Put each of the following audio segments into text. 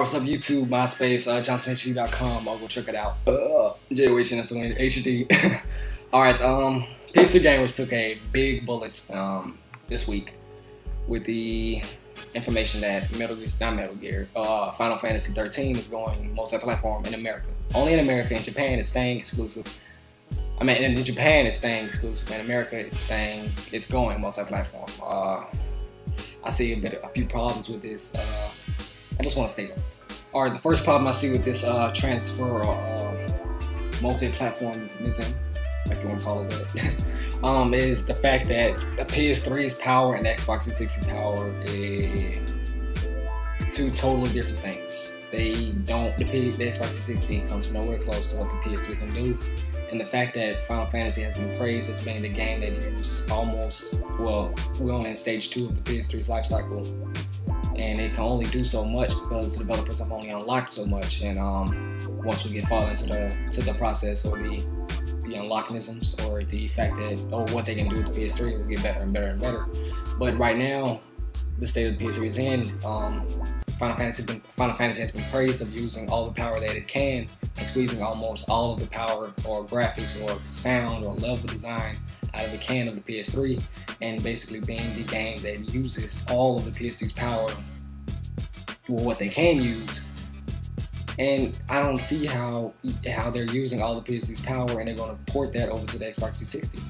what's up YouTube, MySpace, johnsonhd.com. I'll go check it out. JWH HD. Alright, PS3 gamers took a big bullet this week with the information that Final Fantasy 13 is going multi-platform in America. Only in America. In Japan, it's staying exclusive. In Japan, it's staying exclusive. In America, it's going multi-platform. I see a few problems with this. I just want to state them. Alright, the first problem I see with this transfer multi-platformism, if you want to call it that, is the fact that the PS3's power and the Xbox 360 power is two totally different things. The Xbox 360 comes nowhere close to what the PS3 can do. And the fact that Final Fantasy has been praised as being the game that used we're only in stage 2 of the PS3's life cycle. And it can only do so much because developers have only unlocked so much. And once we get far into the process, or the unlocknisms, or the fact that what they can do with the PS3 will get better and better and better. But right now, the state of the PS3 is in. Final Fantasy has been praised of using all the power that it can and squeezing almost all of the power or graphics or sound or level design out of the can of the PS3, and basically being the game that uses all of the PS3's power for what they can use. And I don't see how they're using all the PS3's power and they're going to port that over to the Xbox 360.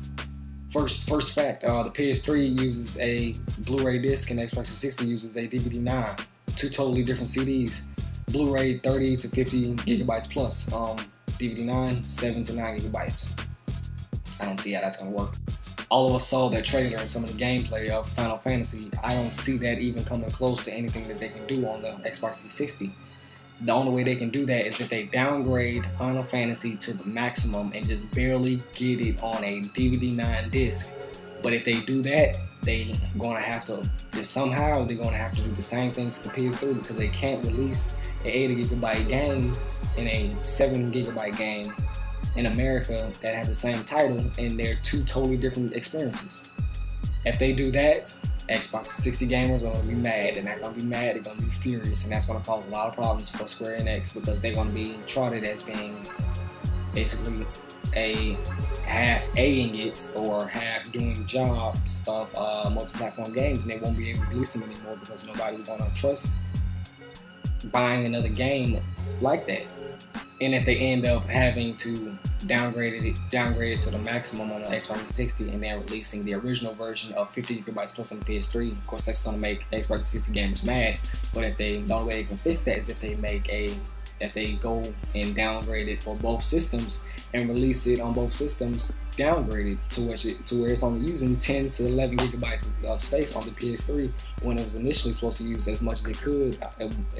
First fact, the PS3 uses a Blu-ray disc and the Xbox 360 uses a DVD 9. Two totally different CDs. Blu-ray 30 to 50 gigabytes plus. DVD 9, 7 to 9 gigabytes. I don't see how that's going to work. All of us saw that trailer and some of the gameplay of Final Fantasy. I don't see that even coming close to anything that they can do on the Xbox 360. The only way they can do that is if they downgrade Final Fantasy to the maximum and just barely get it on a DVD 9 disc. But if they do that, they're going to have to do the same thing to the PS3, because they can't release an 80 gigabyte game and a 7 gigabyte game in America that have the same title, and they're two totally different experiences. If they do that, Xbox 360 gamers are going to be mad. They're not going to be mad, they're going to be furious, and that's going to cause a lot of problems for Square Enix, because they're going to be trotted as being basically a half A-ing it or half doing jobs of multi-platform games, and they won't be able to release them anymore because nobody's going to trust buying another game like that. And if they end up having to downgrade it to the maximum on the Xbox 360 and then releasing the original version of 50 gigabytes plus on the PS3, of course that's going to make Xbox 360 gamers mad. But the only way they can fix that is if they go and downgrade it for both systems and release it on both systems downgraded to where it's only using 10 to 11 gigabytes of space on the PS3 when it was initially supposed to use as much as it could,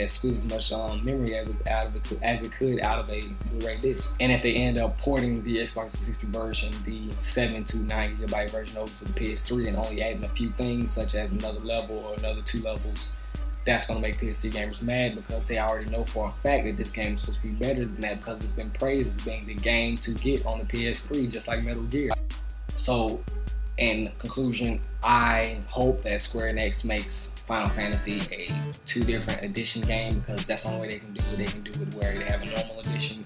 squeeze as much memory as it could out of a Blu-ray disc. And if they end up porting the Xbox 360 version, the 7 to 9 gigabyte version over to the PS3 and only adding a few things such as another level or another 2 levels, that's going to make PS3 gamers mad, because they already know for a fact that this game is supposed to be better than that, because it's been praised as being the game to get on the PS3, just like Metal Gear. So, in conclusion, I hope that Square Enix makes Final Fantasy a 2 different edition game, because that's the only way they can do it. They can do it where they have a normal edition,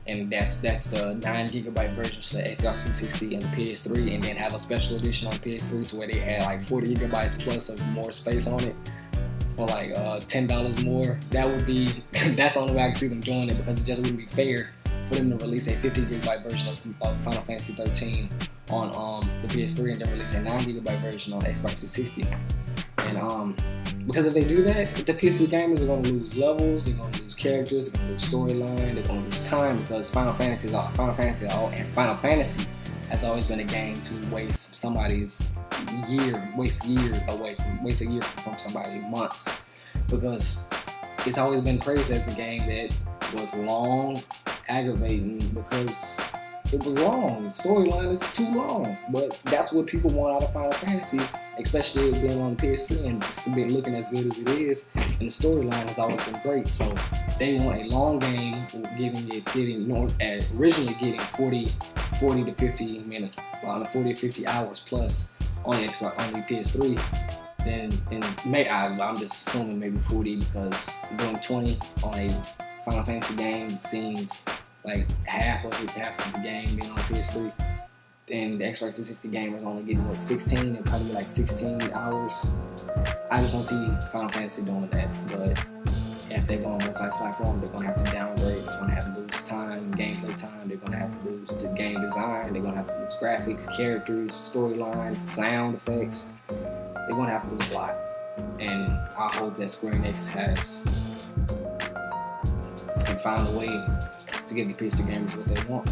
and that's the 9 gigabyte version for the Xbox 360 and the PS3, and then have a special edition on PS3 to where they add like 40 gigabytes plus of more space on it for like $10 more. That's the only way I can see them doing it, because it just wouldn't be fair for them to release a 50 gigabyte version of Final Fantasy 13 on the PS3 and then release a 9 gigabyte version on Xbox 360. And because if they do that, the PS3 gamers are going to lose levels, they're going to lose characters, they're going to lose storyline, they're going to lose time, because Final Fantasy has always been a game to waste a year from somebody, months, because it's always been praised as a game that was long, aggravating, because it was long. The storyline is too long, but that's what people want out of Final Fantasy, especially it being on the PS3 and it's been looking as good as it is, and the storyline has always been great. So they want a long game, originally getting 40 to 50 minutes, 40 to 50 hours plus on the PS3. then I'm just assuming maybe 40 because doing 20 on a Final Fantasy game seems like half of the game being on PS3. And the Xbox 360 game is only getting 16, and probably like 16 hours. I just don't see Final Fantasy doing that. But if they're going multi-platform, they're gonna have to downgrade. They're gonna have to lose time, gameplay time. They're gonna have to lose the game design. They're gonna have to lose graphics, characters, storylines, sound effects. They're gonna have to lose a lot. And I hope that Square Enix can find a way to give the PS3 gamers what they want.